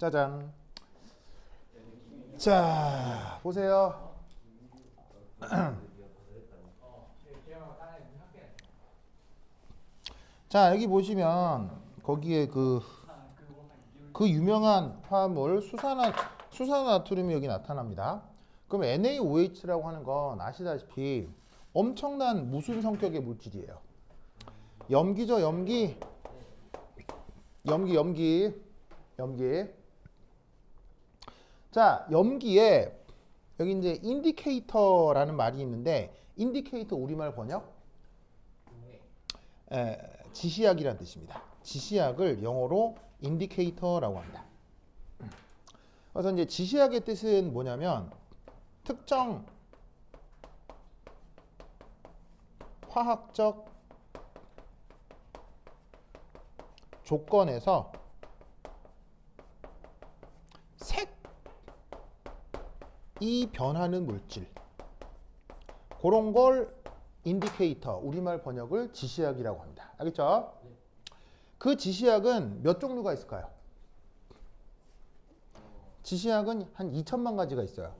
짜잔. 자, 보세요. 자, 여기 보시면 거기에 그 유명한 화합물 수산화트륨이 여기 나타납니다. 그럼 NaOH라고 하는 건 아시다시피 엄청난 무순 성격의 물질이에요. 염기죠, 염기. 자, 염기에 여기 이제 인디케이터라는 말이 있는데, 인디케이터 우리말 번역? 지시약이라는 뜻입니다. 지시약을 영어로 인디케이터라고 합니다. 그래서 이제 지시약의 뜻은 뭐냐면 특정 화학적 조건에서 색이 변하는 물질, 그런 걸 인디케이터, 우리말 번역을 지시약이라고 합니다. 알겠죠? 그 지시약은 몇 종류가 있을까요? 지시약은 한 2천만 가지가 있어요.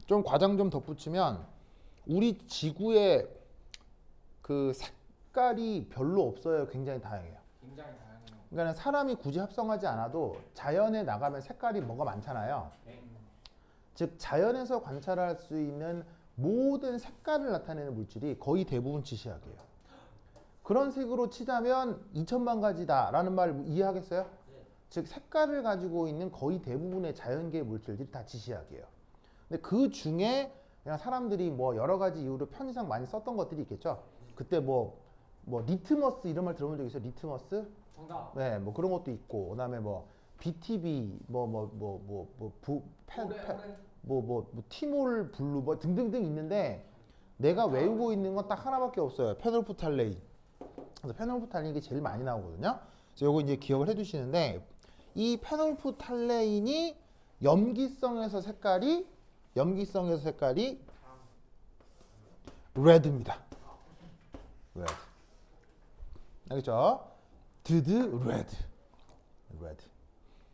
좀 과장 좀 덧붙이면 우리 지구에 그 색깔이 별로 없어요. 굉장히 다양해요. 굉장히 다양해요. 그러니까 사람이 굳이 합성하지 않아도 자연에 나가면 색깔이 뭐가 많잖아요. 즉 자연에서 관찰할 수 있는 모든 색깔을 나타내는 물질이 거의 대부분 지시약이에요. 그런 식으로 치자면 2천만 가지다라는 말 이해하겠어요? 네. 즉 색깔을 가지고 있는 거의 대부분의 자연계 물질들이 다 지시약이에요. 근데 그 중에 그냥 사람들이 뭐 여러 가지 이유로 편의상 많이 썼던 것들이 있겠죠. 그때 뭐 리트머스 이런 말 들어본 적 있어요? 리트머스? 정답. 네, 뭐 그런 것도 있고, 그다음에 뭐 BTB, 티몰 블루 뭐 등등등 있는데 내가 외우고 있는 건 딱 하나밖에 없어요. 페놀프탈레인. 그래서 페놀프탈레인이 제일 많이 나오거든요. 그래서 요거 이제 기억을 해두시는데, 이 페놀프탈레인이 염기성에서 색깔이 레드입니다. 레드. 알겠죠? 레드.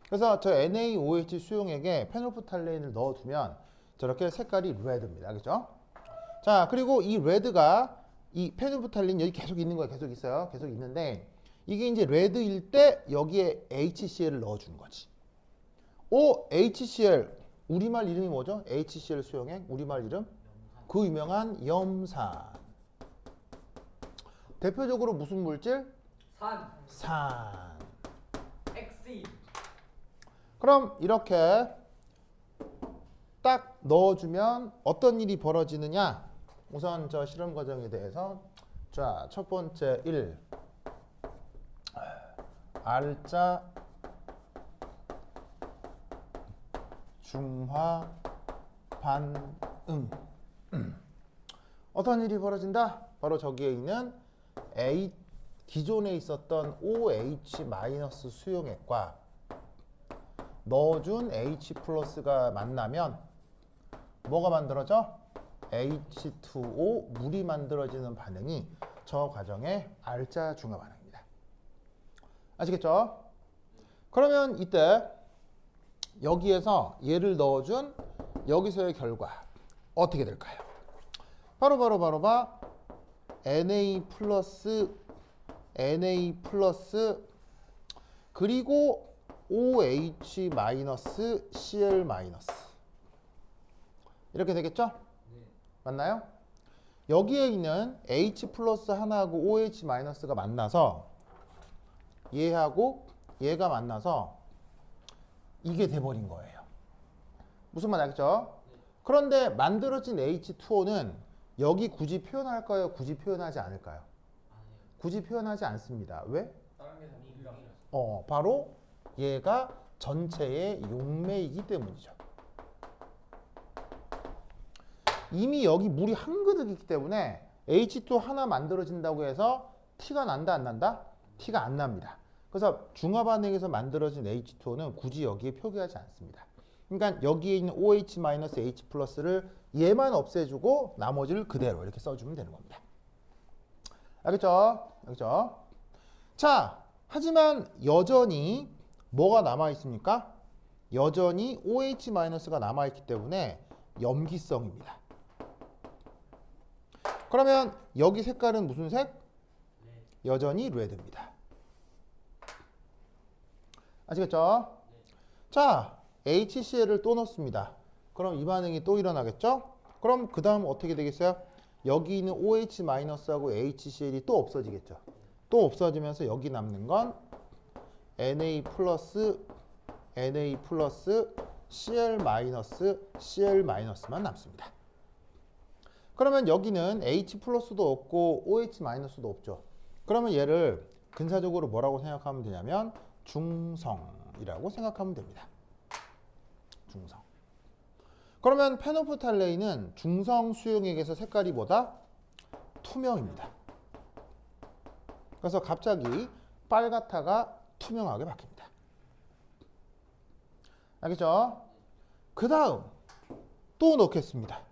그래서 저 NaOH 수용액에 페놀프탈레인을 넣어두면 저렇게 색깔이 레드입니다. 알겠죠? 자, 그리고 이 레드가 이 페놀프탈레인 여기 계속 있는 거예요. 계속 있어요. 계속 있는데 이게 이제 레드일 때 여기에 HCl을 넣어주는 거지. HCl 우리말 이름이 뭐죠? HCl 수용액 우리말 이름? 그 유명한 염산. 대표적으로 무슨 물질? 산. XE. 그럼 이렇게 딱 넣어주면 어떤 일이 벌어지느냐? 우선 저 실험 과정에 대해서, 자, 첫 번째 1. R자 중화 반응. 어떤 일이 벌어진다? 바로 저기에 있는 기존에 있었던 OH- 수용액과 넣어준 H+가 만나면 뭐가 만들어져? H2O 물이 만들어지는 반응이 저 과정의 R자 중화 반응입니다. 아시겠죠? 그러면 이때 여기에서 얘를 넣어준 여기서의 결과 어떻게 될까요? 바로 Na 플러스 그리고 OH- Cl- 이렇게 되겠죠? 네. 맞나요? 여기에 있는 H+ 하나하고 OH- 가 만나서 얘하고 얘가 만나서 이게 돼버린 거예요. 무슨 말 알겠죠? 네. 그런데 만들어진 H2O는 여기 굳이 표현할까요? 굳이 표현하지 않을까요? 굳이 표현하지 않습니다. 왜? 다른 게 다 비밀이라서. 바로 얘가 전체의 용매이기 때문이죠. 이미 여기 물이 한 그릇 있기 때문에 H2 하나 만들어진다고 해서 티가 난다 안 난다? 티가 안 납니다. 그래서 중화 반응에서 만들어진 H2O는 굳이 여기에 표기하지 않습니다. 그러니까 여기에 있는 OH-H+를 얘만 없애주고 나머지를 그대로 이렇게 써주면 되는 겁니다. 알겠죠? 자, 하지만 여전히 뭐가 남아 있습니까? 여전히 OH-가 남아 있기 때문에 염기성입니다. 그러면 여기 색깔은 무슨 색? 여전히 레드입니다. 아시겠죠? 자, HCl을 또 넣습니다. 그럼 이 반응이 또 일어나겠죠? 그럼 그 다음 어떻게 되겠어요? 여기 있는 OH-하고 HCl이 또 없어지겠죠. 또 없어지면서 여기 남는 건 Na 플러스 Cl-만 남습니다. 그러면 여기는 H 플러스도 없고 OH-도 없죠. 그러면 얘를 근사적으로 뭐라고 생각하면 되냐면 중성이라고 생각하면 됩니다. 중성. 그러면 페노프탈레인은 중성 수용액에서 색깔이 뭐다? 투명입니다. 그래서 갑자기 빨갛다가 투명하게 바뀝니다. 알겠죠? 그 다음 또 넣겠습니다.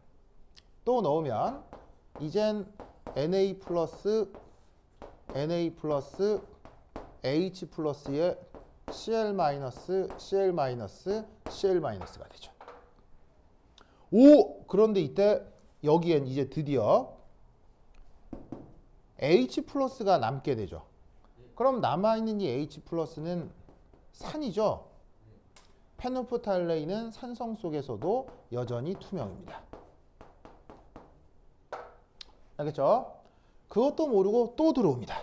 또 넣으면 이젠 Na 플러스 H 플러스의 Cl-가 되죠. 오! 그런데 이때 여기엔 이제 드디어 H 플러스가 남게 되죠. 그럼 남아있는 이 H 플러스는 산이죠. 페노프탈레인은 산성 속에서도 여전히 투명입니다. 알겠죠? 그것도 모르고 또 들어옵니다.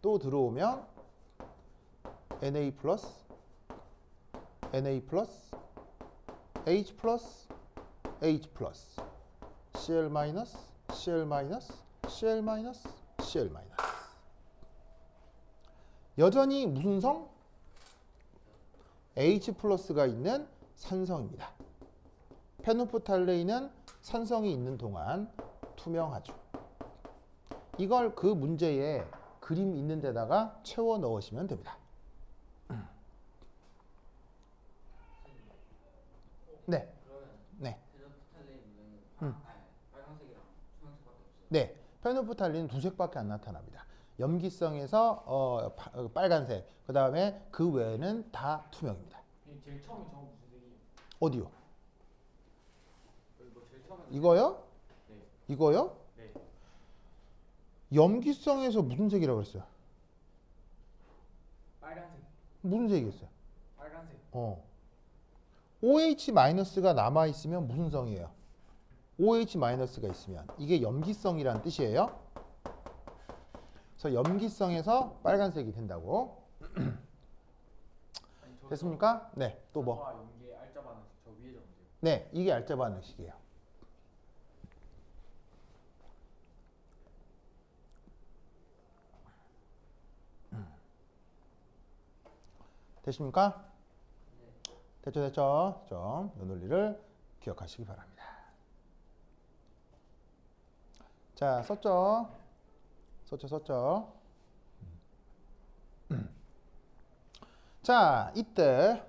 또 들어오면 Na 플러스 H 플러스 H 플러스 Cl 마이너스 여전히 무슨 성? H 플러스가 있는 산성입니다. 페노프탈레인은 산성이 있는 동안 투명하죠. 이걸 그 문제에 그림 있는 데다가 채워 넣으시면 됩니다. 네. 네. 빨간색이랑 초록색밖에 없어요. 네. 페노프탈린은 두 색밖에 안 나타납니다. 염기성에서 빨간색, 그 다음에 그 외에는 다 투명입니다. 제일 처음에 저거 무슨 색이에요? 어디요? 뭐 제일 처음에 이거요? 네. 이거요? 네. 염기성에서 무슨 색이라고 그랬어요? 빨간색. 무슨 색이겠어요? 빨간색. OH-가 남아있으면 무슨 성이에요? OH-가 있으면 이게 염기성이라는 뜻이에요. 그래서 염기성에서 빨간색이 된다고. 아니, 됐습니까? 네, 또 뭐? 산소와 염기의 알짜 반응식 저 위에 적으세요. 네, 이게 알짜 반응식이에요. 됐습니까? 됐죠? 좀, 이 논리를 기억하시기 바랍니다. 자, 썼죠? 자, 이때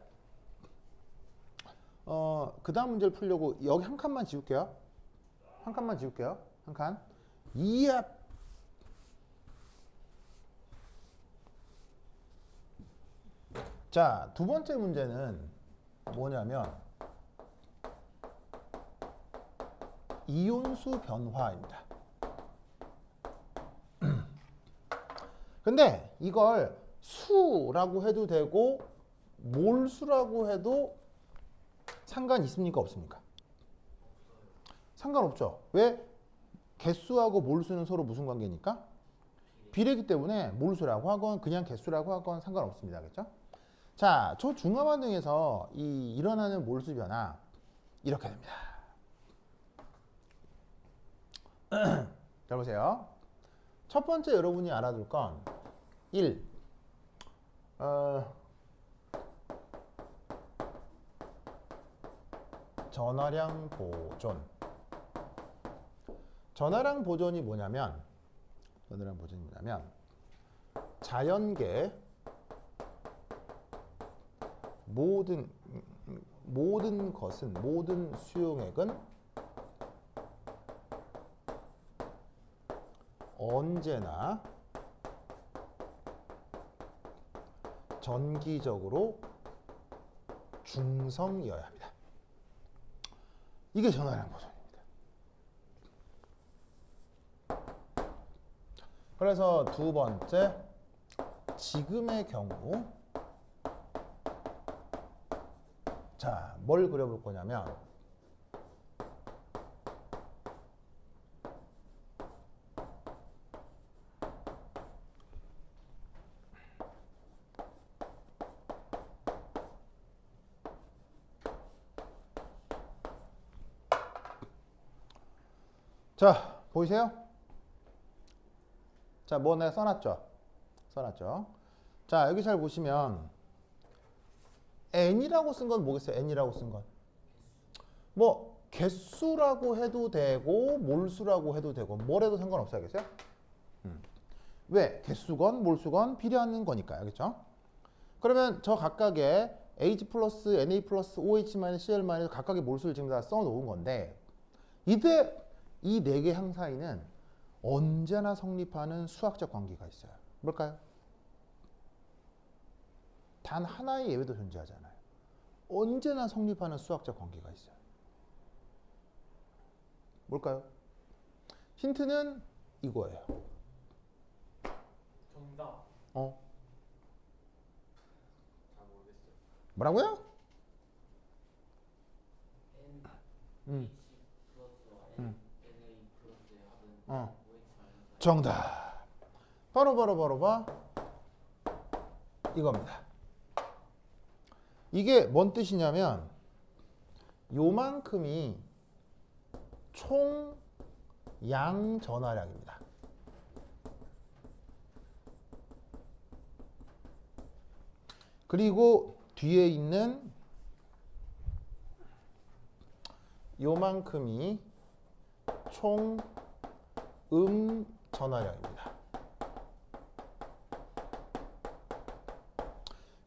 그 다음 문제를 풀려고 여기 한 칸만 지울게요. 한 칸. 이야. 자, 두 번째 문제는 뭐냐면 이온수 변화입니다. 근데 이걸 수라고 해도 되고 몰수라고 해도 상관 있습니까? 없습니까? 상관없죠. 왜? 개수하고 몰수는 서로 무슨 관계니까? 비례기 때문에 몰수라고 하건 그냥 개수라고 하건 상관없습니다. 그렇죠? 자, 저 중화 반응에서 일어나는 몰수 변화 이렇게 됩니다. 자, 보세요. 첫 번째 여러분이 알아둘 건 1. 전화량 보존. 전화량 보존이 뭐냐면 자연계 모든 수용액은 언제나 전기적으로 중성이어야 합니다. 이게 전화량 보존입니다. 그래서 두 번째, 지금의 경우 자, 뭘 그려볼 거냐면 자, 보이세요? 자, 뭐 내가 써놨죠? 자, 여기 잘 보시면 n이라고 쓴 건 뭐겠어요? n이라고 쓴 건. 뭐 개수라고 해도 되고 몰수라고 해도 되고 뭘 해도 상관없어요. 알겠어요? 왜? 개수건 몰수건 비례하는 거니까요. 그렇죠? 그러면 저 각각의 H 플러스 Na 플러스 OH 마이너스 Cl 마이너스 각각의 몰수를 지금 다 써놓은 건데 이때 이 네 개 항 사이는 언제나 성립하는 수학적 관계가 있어요. 뭘까요? 단 하나의 예외도 존재하잖아요. 언제나 성립하는 수학적 관계가 있어요. 뭘까요? 힌트는 이거예요. 정답. 잘 모르겠어요. 뭐라고요? N H 플러스와 N A 플러스의 합은 OH 마이너스 정답. 바로 이겁니다. 이게 뭔 뜻이냐면 요만큼이 총 양 전하량입니다. 그리고 뒤에 있는 요만큼이 총 전하량입니다.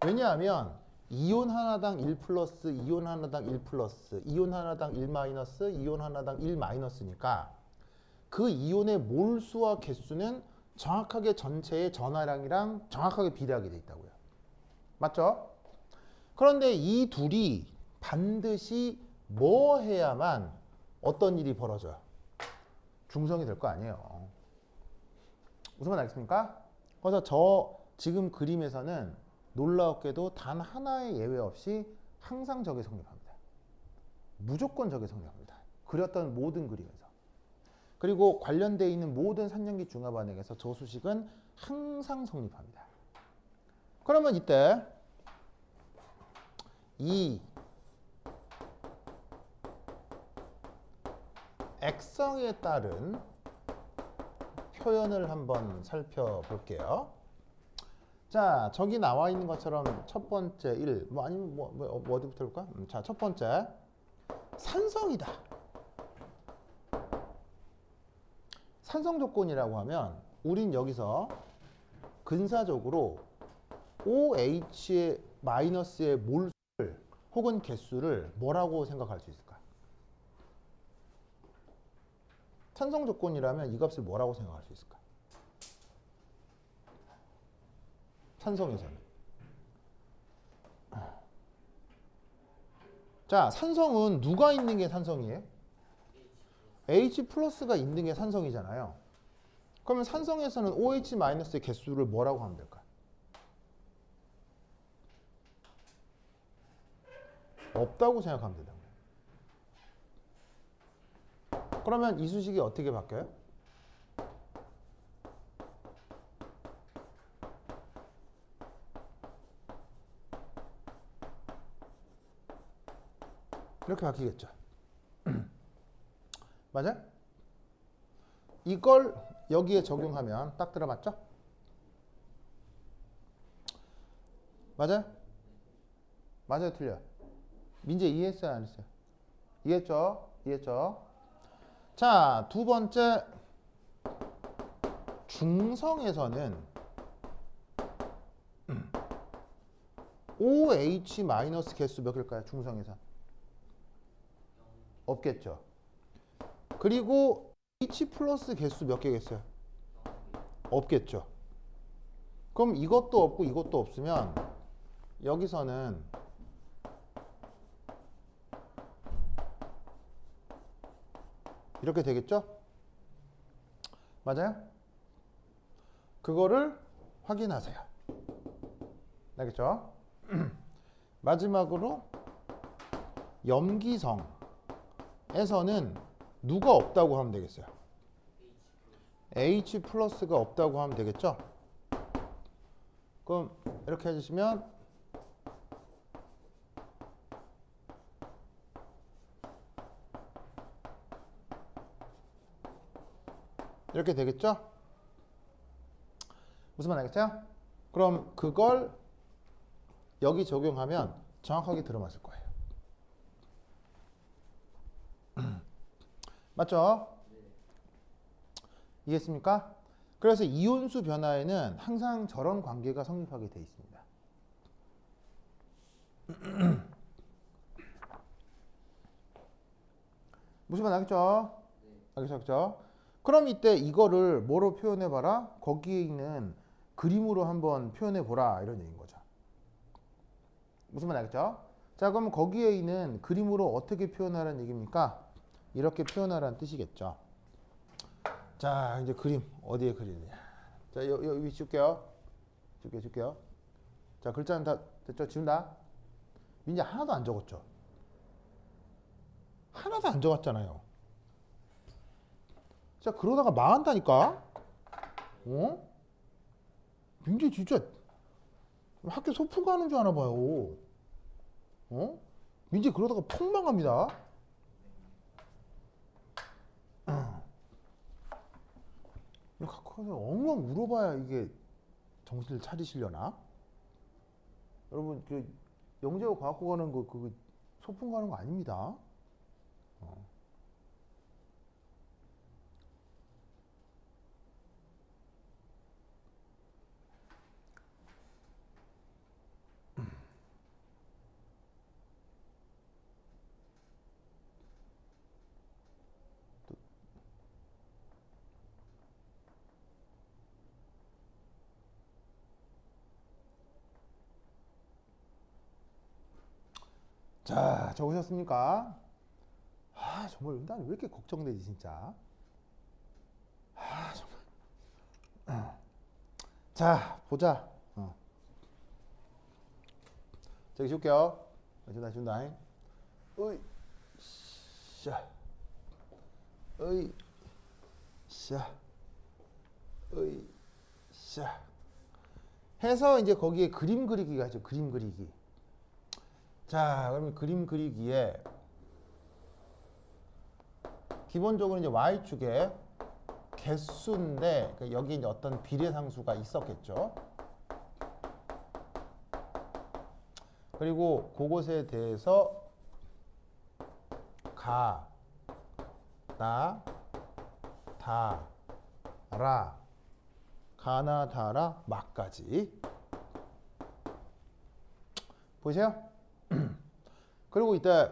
왜냐하면 이온 하나당 1 플러스, 이온 하나당 1 플러스, 이온 하나당 1 마이너스, 이온 하나당 1 마이너스니까 그 이온의 몰수와 개수는 정확하게 전체의 전하량이랑 정확하게 비례하게 돼 있다고요. 맞죠? 그런데 이 둘이 반드시 뭐 해야만 어떤 일이 벌어져요? 중성이 될 거 아니에요. 무슨 말 알겠습니까? 그래서 저 지금 그림에서는 놀라웠게도 단 하나의 예외 없이 항상 저게 성립합니다. 무조건 저게 성립합니다. 그렸던 모든 그림에서. 그리고 관련되어 있는 모든 산연기 중화 반응에서 저 수식은 항상 성립합니다. 그러면 이때 이 액성에 따른 표현을 한번 살펴볼게요. 자, 저기 나와 있는 것처럼 첫 번째 1, 뭐 아니면 어디부터 볼까? 자, 첫 번째 산성이다. 산성 조건이라고 하면 우린 여기서 근사적으로 OH의 마이너스의 몰수를 혹은 개수를 뭐라고 생각할 수 있을까? 산성 조건이라면 이 값을 뭐라고 생각할 수 있을까? 산성에서는. 자, 산성은 누가 있는 게 산성이에요? H 플러스가 있는 게 산성이잖아요. 그러면 산성에서는 OH 마이너스의 개수를 뭐라고 하면 될까? 없다고 생각하면 된다. 그러면 이 수식이 어떻게 바뀌어요? 이렇게 바뀌겠죠. 맞아요? 이걸 여기에 적용하면 딱 들어맞죠? 맞아요? 맞아요, 틀려요? 민재 이해했어요, 안 했어요? 이해했죠? 자, 두 번째 중성에서는 OH 마이너스 개수 몇 개일까요? 중성에서 없겠죠. 그리고 H 플러스 개수 몇 개겠어요? 없겠죠. 그럼 이것도 없고 이것도 없으면 여기서는 이렇게 되겠죠? 맞아요? 그거를 확인하세요. 알겠죠? 마지막으로 염기성에서는 누가 없다고 하면 되겠어요? H 플러스가 없다고 하면 되겠죠? 그럼 이렇게 해주시면 이렇게 되겠죠? 무슨 말 알겠죠? 그럼 그걸 여기 적용하면 정확하게 들어맞을 거예요. 맞죠? 이해했습니까? 그래서 이온수 변화에는 항상 저런 관계가 성립하게 돼 있습니다. 무슨 말 알겠죠? 알겠죠? 그럼 이때 이거를 뭐로 표현해봐라? 거기에 있는 그림으로 한번 표현해보라 이런 얘기인 거죠. 무슨 말 알겠죠? 자, 그럼 거기에 있는 그림으로 어떻게 표현하라는 얘기입니까? 이렇게 표현하라는 뜻이겠죠. 자, 이제 그림 어디에 그리느냐. 자, 여기 줄게요. 줄게요. 자, 글자는 다 됐죠? 지운다. 민지 하나도 안 적었죠? 하나도 안 적었잖아요. 자, 그러다가 망한다니까? 어? 민지 진짜 학교 소풍 가는 줄 아나 봐요. 어? 민지 그러다가 폭 망합니다. 이렇게 엉엉 울어봐야 이게 정신을 차리시려나? 여러분 그 영재고 과학고 가는 거 그거 소풍 가는 거 아닙니다. 자, 적으셨습니까? 아, 정말 난 왜 이렇게 걱정되지 진짜. 아, 정말. 자, 보자. 저기 줄게요. 준다. 어이, 샤, 어이, 샤, 어이, 샤. 해서 이제 거기에 그림 그리기가 있죠. 그림 그리기. 자, 그러면 그림 그리기에 기본적으로 이제 y축에 개수인데 여기 이제 어떤 비례상수가 있었겠죠. 그리고 그것에 대해서 가, 나, 다, 라, 가나, 다라, 막까지. 보이세요? 그리고 이때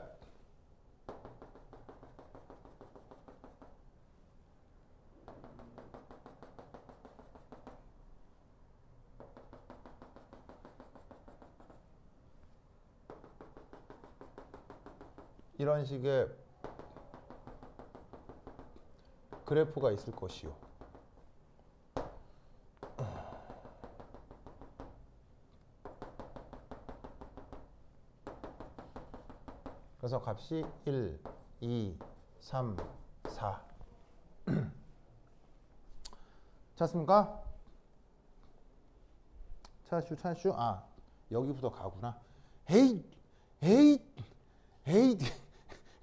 이런 식의 그래프가 있을 것이요. 그래서 값이 1, 2, 3, 4. 찾습니까? 찾슈. 아, 여기부터 가구나. 헤이.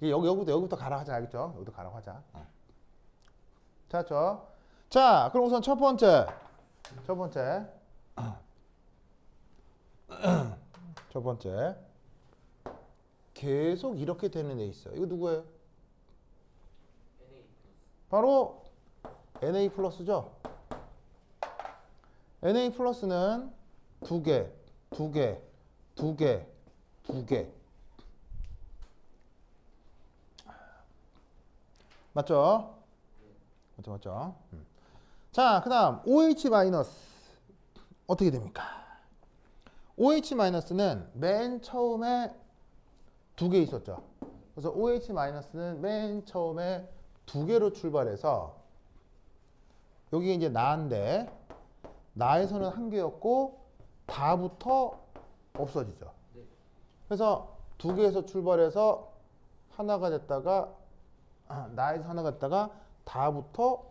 여기부터 가라 하자. 알겠죠? 여기부터 가라 하자. 찾았죠? 자, 그럼 우선 첫 번째. 계속 이렇게 되는 애 있어요. 이거 누구예요? 바로 Na 플러스죠. Na 플러스는 두 개. 맞죠? 맞죠. 자, 그 다음 OH 마이너스 어떻게 됩니까? OH-는 맨 처음에 두 개 있었죠. 그래서 OH-는 맨 처음에 두 개로 출발해서 여기 이제 나인데 나에서는 한 개였고 다부터 없어지죠. 그래서 두 개에서 출발해서 하나가 됐다가 나에서 하나가 됐다가 다부터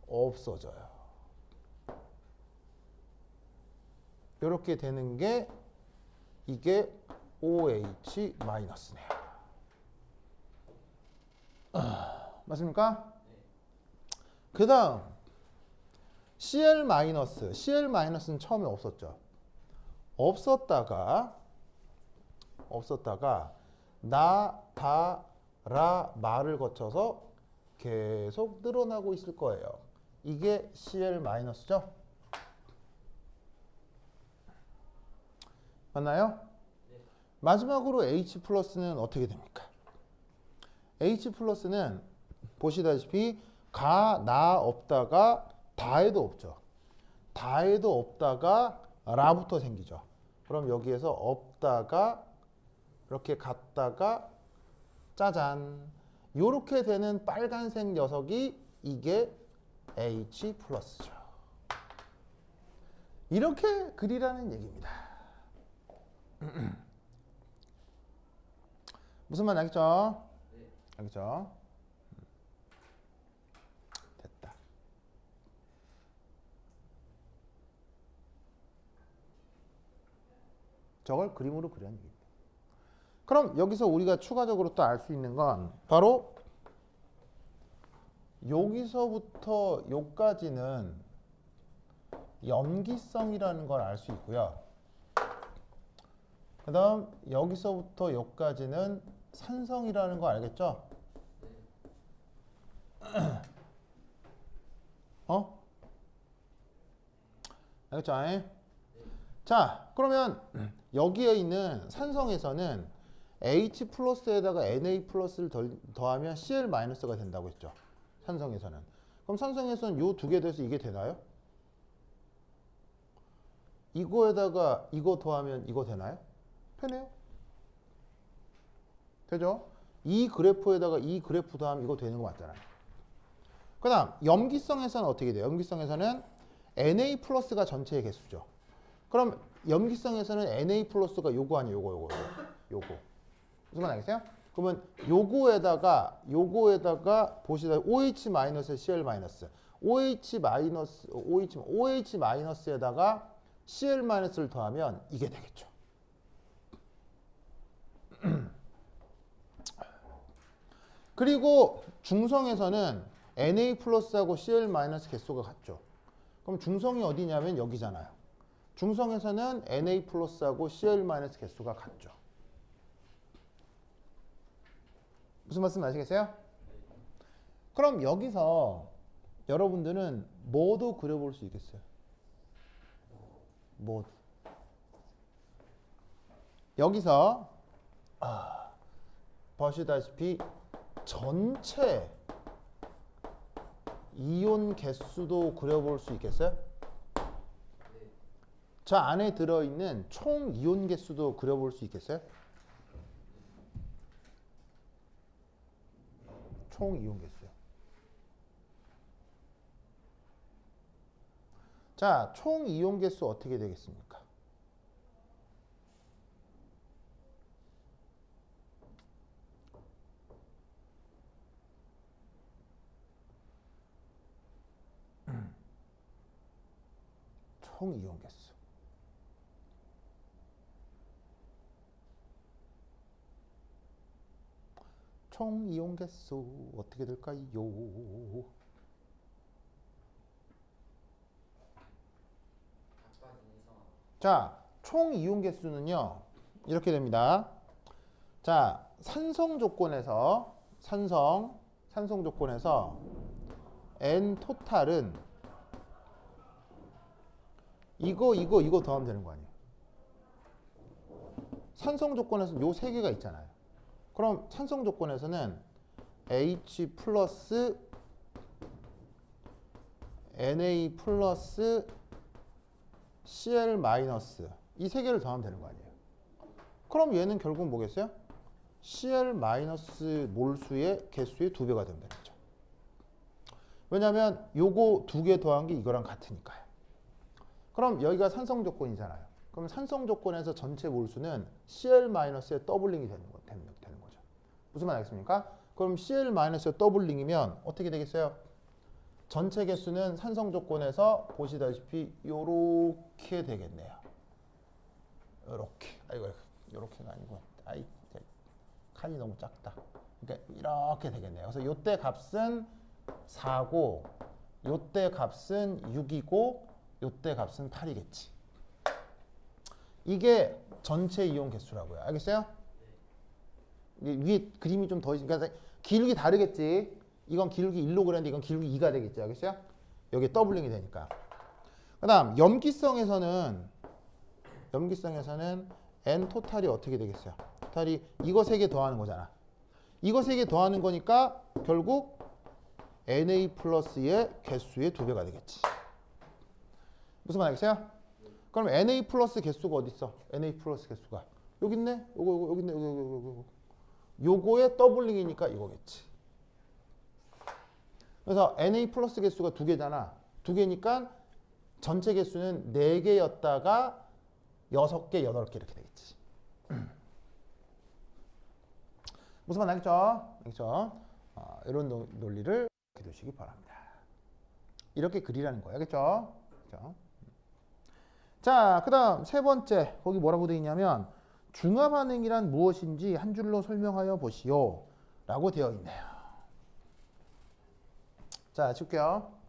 없어져요. 이렇게 되는 게 이게 OH-네요. 맞습니까? 그 다음 Cl-, Cl-는 처음에 없었죠. 없었다가 나, 다, 라, 마를 거쳐서 계속 늘어나고 있을 거예요. 이게 Cl-죠? 맞나요? 마지막으로 H+는 어떻게 됩니까? H+는 보시다시피 가, 나 없다가 다에도 없죠. 다에도 없다가 라부터 생기죠. 그럼 여기에서 없다가 이렇게 갔다가 짜잔 요렇게 되는 빨간색 녀석이 이게 H+죠. 이렇게 그리라는 얘기입니다. 무슨 말 알겠죠? 알겠죠? 됐다. 저걸 그림으로 그리는 얘기입니다. 그럼 여기서 우리가 추가적으로 또 알 수 있는 건 바로 여기서부터 여기까지는 염기성이라는 걸 알 수 있고요. 그 다음 여기서부터 여기까지는 산성이라는 거 알겠죠? 알겠죠? 자, 그러면 여기에 있는 산성에서는 H+에다가 Na+를 더하면 Cl-가 된다고 했죠. 산성에서는. 그럼 산성에서는 요 두 개 돼서 이게 되나요? 이거에다가 이거 더하면 이거 되나요? 되네요. 되죠? 이 그래프에다가 이 그래프 더하면 이거 되는 거 맞잖아요. 그 다음 염기성에서는 어떻게 돼요? 염기성에서는 Na+가 전체의 개수죠. 그럼 염기성에서는 Na+가 요거 아니에요? 요거. 무슨 말 알겠어요? 그러면 요거에다가 보시다 OH-에 Cl-, OH-에다가 Cl-를 더하면 이게 되겠죠. 그리고 중성에서는 Na+하고 Cl- 개수가 같죠. 그럼 중성이 어디냐면 여기잖아요. 중성에서는 Na+하고 Cl- 개수가 같죠. 무슨 말씀 아시겠어요? 그럼 여기서 여러분들은 뭐도 그려볼 수 있겠어요? 뭐도. 여기서 보시다시피 전체 이온 개수도 그려볼 수 있겠어요? 저 안에 들어있는 총 이온 개수도 그려볼 수 있겠어요? 총 이온 개수요. 자, 총 이온 개수 어떻게 되겠습니까? 총 이온 개수. 총 이온 개수 어떻게 될까요? 자, 총 이온 개수는요. 이렇게 됩니다. 자, 산성 조건에서 N 토탈은 이거 더하면 되는 거 아니에요. 산성 조건에서 요 세 개가 있잖아요. 그럼 산성 조건에서는 H 플러스 Na 플러스 Cl 마이너스 이 세 개를 더하면 되는 거 아니에요. 그럼 얘는 결국 뭐겠어요? Cl 마이너스 몰수의 개수의 2배가 되면 되겠죠. 왜냐하면 요거 2개 더한 게 이거랑 같으니까요. 그럼 여기가 산성 조건이잖아요. 그럼 산성 조건에서 전체 몰수는 Cl 마이너스의 더블링이 되는 거죠. 무슨 말 알겠습니까? 그럼 Cl 마이너스의 더블링이면 어떻게 되겠어요? 전체 개수는 산성 조건에서 보시다시피 요렇게 되겠네요. 요렇게. 아이고, 요렇게가 아니고. 아이, 칸이 너무 작다. 그러니까 이렇게 되겠네요. 그래서 요때 값은 4고 요때 값은 6이고 요때 값은 8이겠지. 이게 전체 이온 개수라고요. 알겠어요? 위에 그림이 좀 더 그러니까 기울기 다르겠지. 이건 기울기 1로 그랬는데 이건 기울기 2가 되겠지. 알겠어요? 여기 더블링이 되니까. 그다음 염기성에서는 N 토탈이 어떻게 되겠어요? 토탈이 이거 3개 더하는 거잖아. 이거 3개 더하는 거니까 결국 Na 플러스의 개수의 2배가 되겠지. 무슨 말 알겠어요? 그럼 Na 플러스 개수가 어디 있어? Na 플러스 개수가 여기 있네. 요거 여기 있네. 요거. 요거의 더블링이니까 이거겠지. 그래서 Na 플러스 개수가 2개잖아. 2개니까 전체 개수는 4개였다가 6개, 8개 이렇게 되겠지. 무슨 말 알겠죠? 알겠죠? 이런 논리를 이렇게 두시기 바랍니다. 이렇게 그리라는 거예요. 알겠죠? 그렇죠? 자, 그 다음 세 번째 거기 뭐라고 되어 있냐면 중화반응이란 무엇인지 한 줄로 설명하여 보시오 라고 되어 있네요. 자, 칠게요.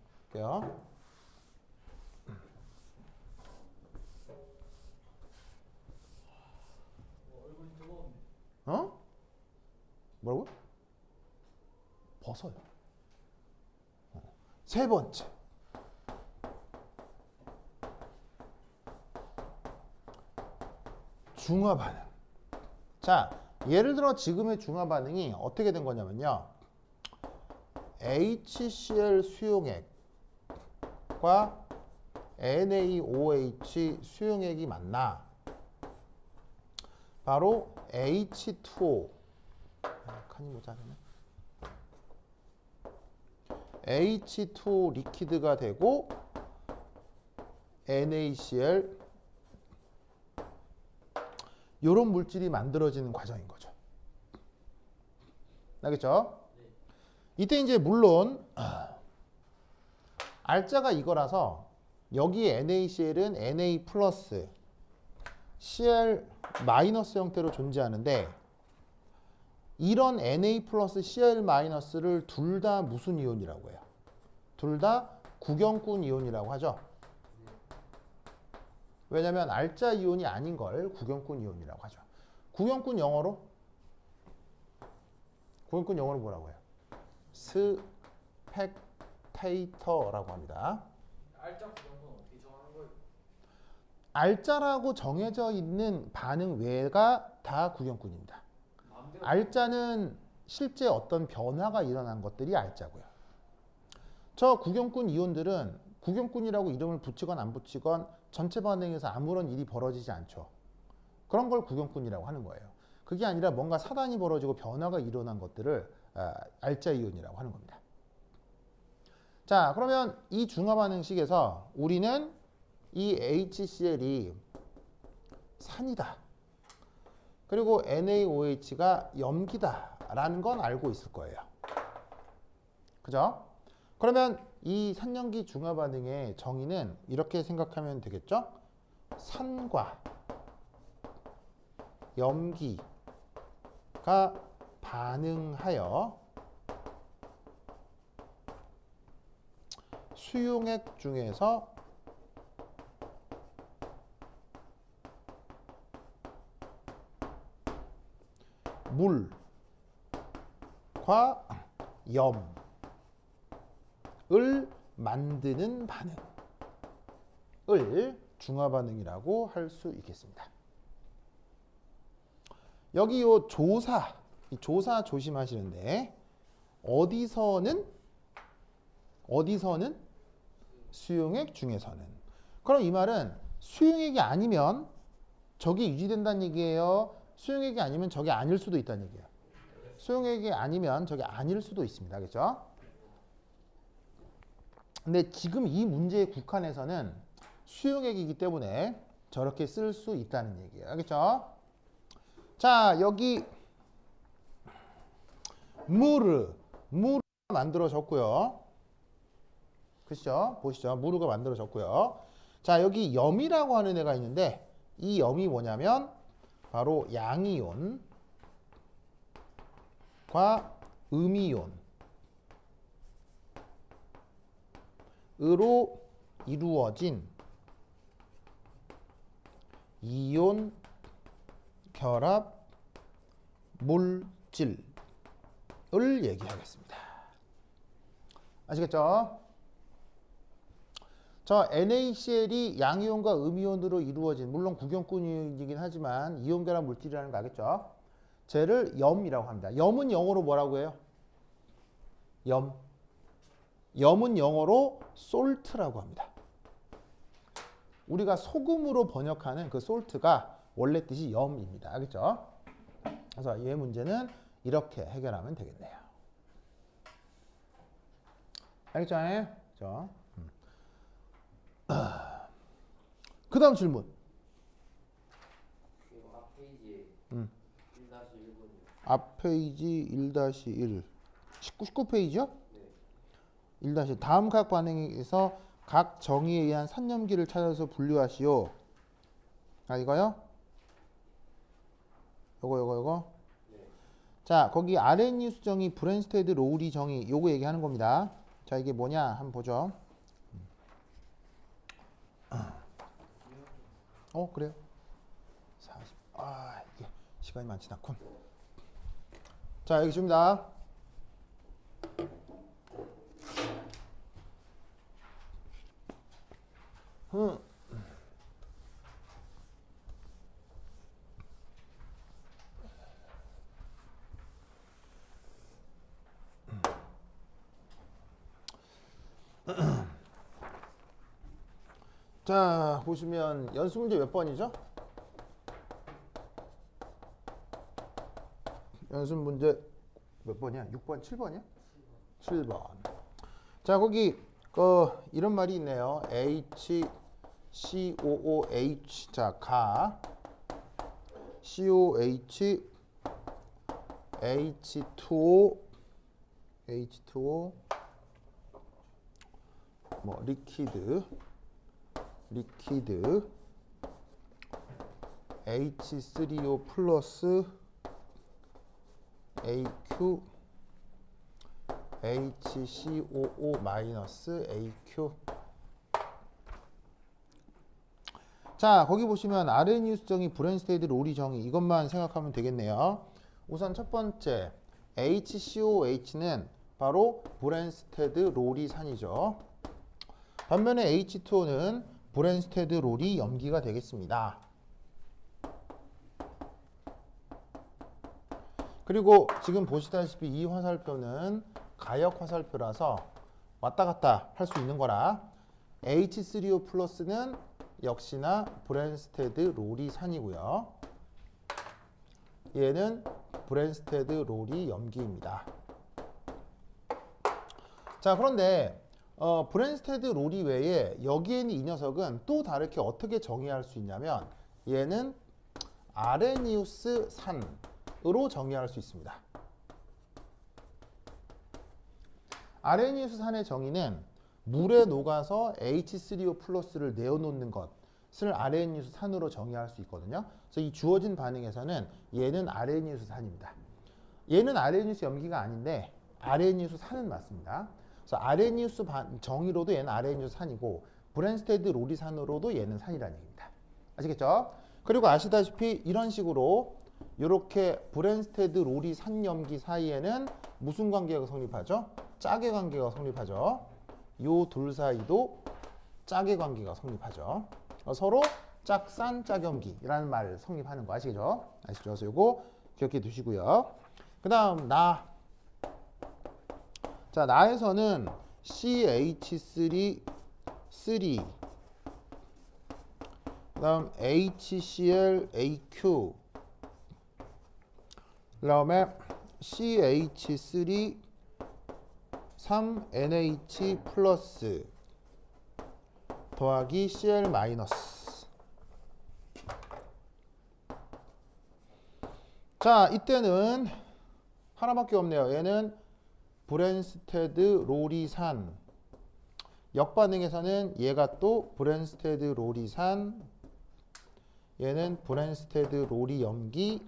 어? 뭐라고? 벗어요. 세 번째. 중화 반응. 자, 예를 들어 지금의 중화 반응이 어떻게 된 거냐면요. HCl 수용액과 NaOH 수용액이 만나 바로 H2O 칸이 모자라네. H2O 리퀴드가 되고 NaCl 이런 물질이 만들어지는 과정인 거죠. 알겠죠? 이때 이제 물론 알짜가 이거라서 여기 NaCl은 Na 플러스 Cl 마이너스 형태로 존재하는데 이런 Na 플러스 Cl 마이너스를 둘 다 무슨 이온이라고 해요? 둘 다 구경꾼 이온이라고 하죠. 왜냐하면 알짜 이온이 아닌 걸 구경꾼 이온이라고 하죠. 구경꾼 영어로 뭐라고 해요? 스펙테이터라고 합니다. 알짜 구경은 어떻게 정하는 거예요? 알짜라고 정해져 있는 반응 외가 다 구경꾼입니다. 마음대로 알짜는 실제 어떤 변화가 일어난 것들이 알짜고요. 저 구경꾼 이온들은 구경꾼이라고 이름을 붙이건 안 붙이건 전체 반응에서 아무런 일이 벌어지지 않죠. 그런 걸 구경꾼이라고 하는 거예요. 그게 아니라 뭔가 사단이 벌어지고 변화가 일어난 것들을 알짜 이온이라고 하는 겁니다. 자, 그러면 이 중화 반응식에서 우리는 이 HCl이 산이다. 그리고 NaOH가 염기다라는 건 알고 있을 거예요. 그죠? 그러면 이 산염기 중화 반응의 정의는 이렇게 생각하면 되겠죠? 산과 염기가 반응하여 수용액 중에서 물과 염을 만드는 반응을 중화 반응이라고 할 수 있겠습니다. 여기 요 조사, 이 조사 조심하시는데 어디서는 수용액 중에서는. 그럼 이 말은 수용액이 아니면 저게 유지된다는 얘기예요. 수용액이 아니면 저게 아닐 수도 있다는 얘기예요. 수용액이 아니면 저게 아닐 수도 있습니다. 그렇죠? 근데 지금 이 문제에 국한해서는 수용액이기 때문에 저렇게 쓸 수 있다는 얘기예요. 알겠죠? 자, 여기 무르가 만들어졌고요. 그렇죠? 보시죠. 무르가 만들어졌고요. 자, 여기 염이라고 하는 애가 있는데 이 염이 뭐냐면 바로 양이온과 음이온으로 이루어진 이온 결합 물질을 얘기하겠습니다. 아시겠죠? 저 NaCl이 양이온과 음이온으로 이루어진, 물론 구경꾼이긴 하지만 이온 결합 물질이라는 거 알겠죠? 쟤를 염이라고 합니다. 염은 영어로 뭐라고 해요? 염은 영어로 salt라고 합니다. 우리가 소금으로 번역하는 그 salt가 원래 뜻이 염입니다. 알겠죠? 그래서 이 문제는 이렇게 해결하면 되겠네요. 알겠죠? 그렇죠? 그 다음 질문. 앞 페이지에 1-1번이요. 앞 페이지 1-1. 19페이지요? 네. 1- 다음 각 반응에서 각 정의에 의한 산염기를 찾아서 분류하시오. 아, 이거요? 요거. 네. 자, 거기 아레니우스 정의, 브랜스테드 로우리 정의, 요거 얘기하는 겁니다. 자, 이게 뭐냐? 한번 보죠. 그래요? 40. 이게 시간이 많진 않군. 자, 여기 있습니다. 자, 보시면 연습 문제 몇 번이죠? 연습 문제 몇 번이야? 6번, 7번이야? 7번. 자, 거기 이런 말이 있네요. HCOOH. 자, 가 COH H2O 뭐 리퀴드 H3O 플러스 AQ HCOO 마이너스 AQ. 자, 거기 보시면 아레니우스 정의, 브랜스테드 로리 정의, 이것만 생각하면 되겠네요. 우선 첫 번째 HCOH는 바로 브랜스테드 로리 산이죠. 반면에 H2O는 브랜스테드 로리 염기가 되겠습니다. 그리고 지금 보시다시피 이 화살표는 가역 화살표라서 왔다 갔다 할 수 있는 거라 H3O 플러스는 역시나 브랜스테드 로리 산이고요. 얘는 브랜스테드 로리 염기입니다. 자, 그런데 브랜스테드 로리 외에 여기에 있는 이 녀석은 또 다르게 어떻게 정의할 수 있냐면 얘는 아레니우스 산으로 정의할 수 있습니다. 아레니우스 산의 정의는 물에 녹아서 H3O 플러스를 내어놓는 것을 아레니우스 산으로 정의할 수 있거든요. 그래서 이 주어진 반응에서는 얘는 아레니우스 산입니다. 얘는 아레니우스 염기가 아닌데 아레니우스 산은 맞습니다. 그래서 아레니우스 정의로도 얘는 아레니우스 산이고 브랜스테드 로리 산으로도 얘는 산이라는 얘기입니다. 아시겠죠? 그리고 아시다시피 이런 식으로 이렇게 브랜스테드 로리 산 염기 사이에는 무슨 관계가 성립하죠? 짝의 관계가 성립하죠. 요 둘 사이도 짝의 관계가 성립하죠. 서로 짝산 짝염기라는 말 성립하는 거 아시죠? 아시죠? 그래서 요거 기억해 두시고요. 그 다음 나. 자, 나에서는 CH3 그다음 HCl, AQ, 그다음에 CH3, 3NH 플러스 더하기 Cl 마이너스. 자, 이때는 하나밖에 없네요. 얘는 브랜스테드 로리산. 역반응에서는 얘가 또 브랜스테드 로리산, 얘는 브랜스테드 로리 염기,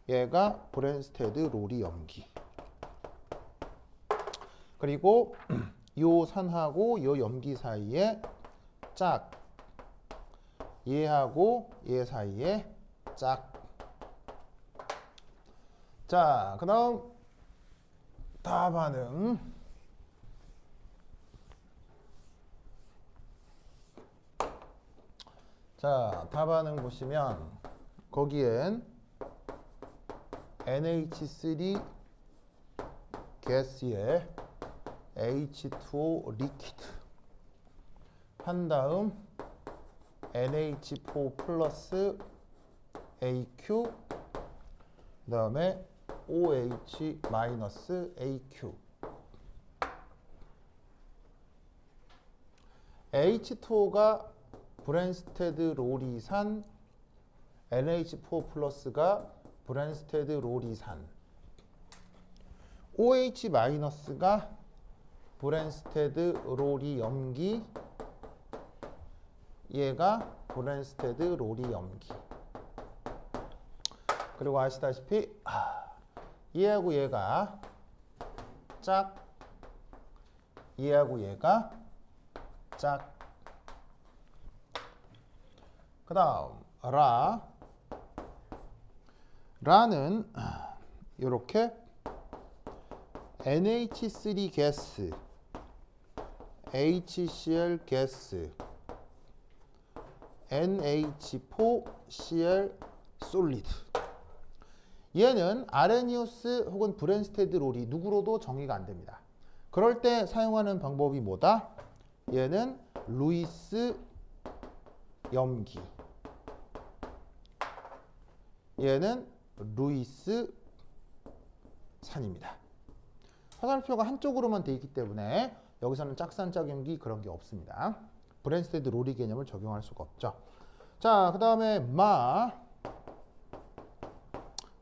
얘가 브랜스테드 로리 염기. 그리고 요 산하고 요 염기 사이에 짝, 얘하고 얘 사이에 짝. 자, 그 다음 다반응. 자, 다반응 보시면 거기엔 NH3 가스에 H2O 리퀴드 한 다음 NH4 플러스 AQ, 그 다음에 OH 마이너스 AQ. H2O가 브랜스테드 로리산, NH4 플러스가 브랜스테드 로리산, OH 마이너스가 브랜스테드 로리 염기, 얘가 브랜스테드 로리 염기. 그리고 아시다시피 얘하고 얘가 짝, 얘하고 얘가 짝. 그 다음 라는 이렇게 NH3 가스, HCl 가스, NH4Cl 솔리드. 얘는 아레니우스 혹은 브랜스테드 롤이 누구로도 정의가 안 됩니다. 그럴 때 사용하는 방법이 뭐다? 얘는 루이스 염기, 얘는 루이스 산입니다. 화살표가 한쪽으로만 돼 있기 때문에 여기서는 짝산, 짝염기 그런 게 없습니다. 브랜스테드 롤이 개념을 적용할 수가 없죠. 자, 그 다음에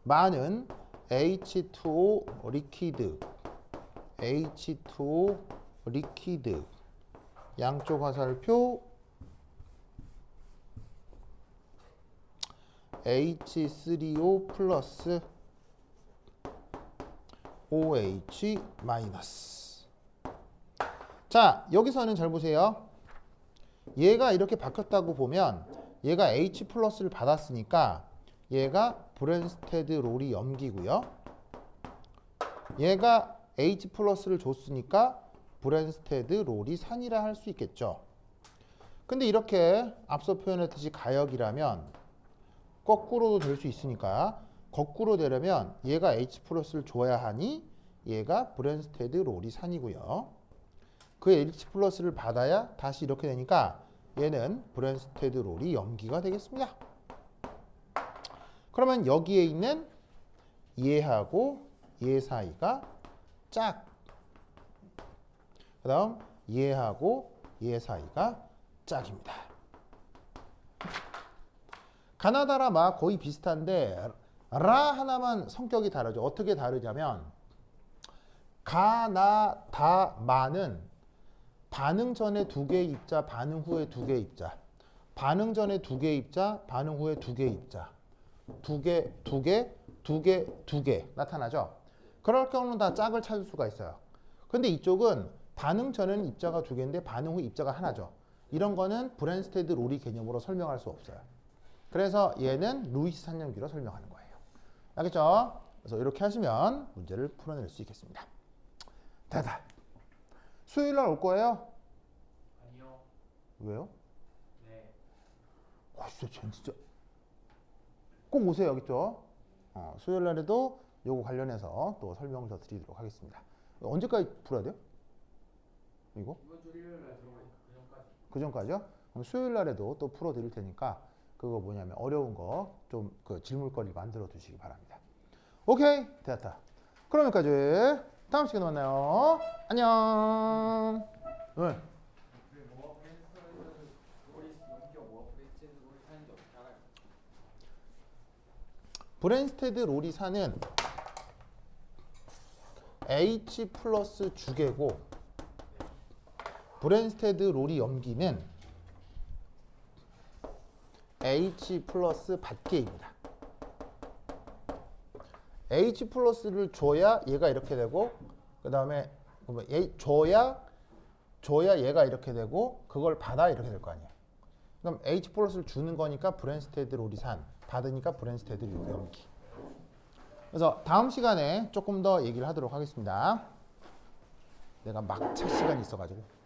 마는 H2O 리퀴드, H2O 리퀴드. 양쪽 화살표 H3O 플러스 OH 마이너스. 자, 여기서는 잘 보세요. 얘가 이렇게 바뀌었다고 보면 얘가 H 플러스를 받았으니까 얘가 브랜스테드 롤이 염기고요. 얘가 H 플러스를 줬으니까 브랜스테드 롤이 산이라 할 수 있겠죠. 근데 이렇게 앞서 표현했듯이 가역이라면 거꾸로도 될 수 있으니까 거꾸로 되려면 얘가 H 플러스를 줘야 하니 얘가 브랜스테드 롤이 산이고요. 그 H 플러스를 받아야 다시 이렇게 되니까 얘는 브랜스테드 롤이 염기가 되겠습니다. 그러면 여기에 있는 얘하고 얘 사이가 짝. 그 다음 얘하고 얘 사이가 짝입니다. 가나다라 마 거의 비슷한데 라 하나만 성격이 다르죠. 어떻게 다르냐면 가나다마는 반응 전에 두 개의 입자, 반응 후에 두 개의 입자, 반응 전에 두 개의 입자, 반응 후에 두 개의 입자, 두 개 나타나죠. 그럴 경우는 다 짝을 찾을 수가 있어요. 근데 이쪽은 반응 전에는 입자가 두 개인데 반응 후 입자가 하나죠. 이런 거는 브랜스테드 롤이 개념으로 설명할 수 없어요. 그래서 얘는 루이스 산염기로 설명하는 거예요. 알겠죠? 그래서 이렇게 하시면 문제를 풀어낼 수 있겠습니다. 대답. 수요일 날 올 거예요? 아니요. 왜요? 네. 와, 진짜 꼭 오세요. 알겠죠? 수요일 날에도 요거 관련해서 또 설명을 더 드리도록 하겠습니다. 언제까지 풀어야 돼요? 이거? 이번 주 일요일 날 들어가니까 그 전까지. 그 전까지요? 수요일 날에도 또 풀어드릴 테니까 그거 뭐냐면 어려운 거 좀 그 질문거리 만들어 두시기 바랍니다. 오케이, 됐다. 그럼 여기까지. 다음 시간에 만나요. 안녕. 네. 모아 브랜스테드 롤이 넘겨 모아 브랜스테드 롤이 사는 게 어떻게 알아요? 브랜스테드 로리사는 H 플러스 주계고 브랜스테드 롤이 염기는 H 플러스 받계입니다. H 플러스를 줘야 얘가 이렇게 되고 그 다음에 줘야 얘가 이렇게 되고 그걸 받아 이렇게 될 거 아니에요. 그럼 H 플러스를 주는 거니까 브랜스테드 로리산, 받으니까 브랜스테드 염기. 그래서 다음 시간에 조금 더 얘기를 하도록 하겠습니다. 내가 막차 시간이 있어가지고.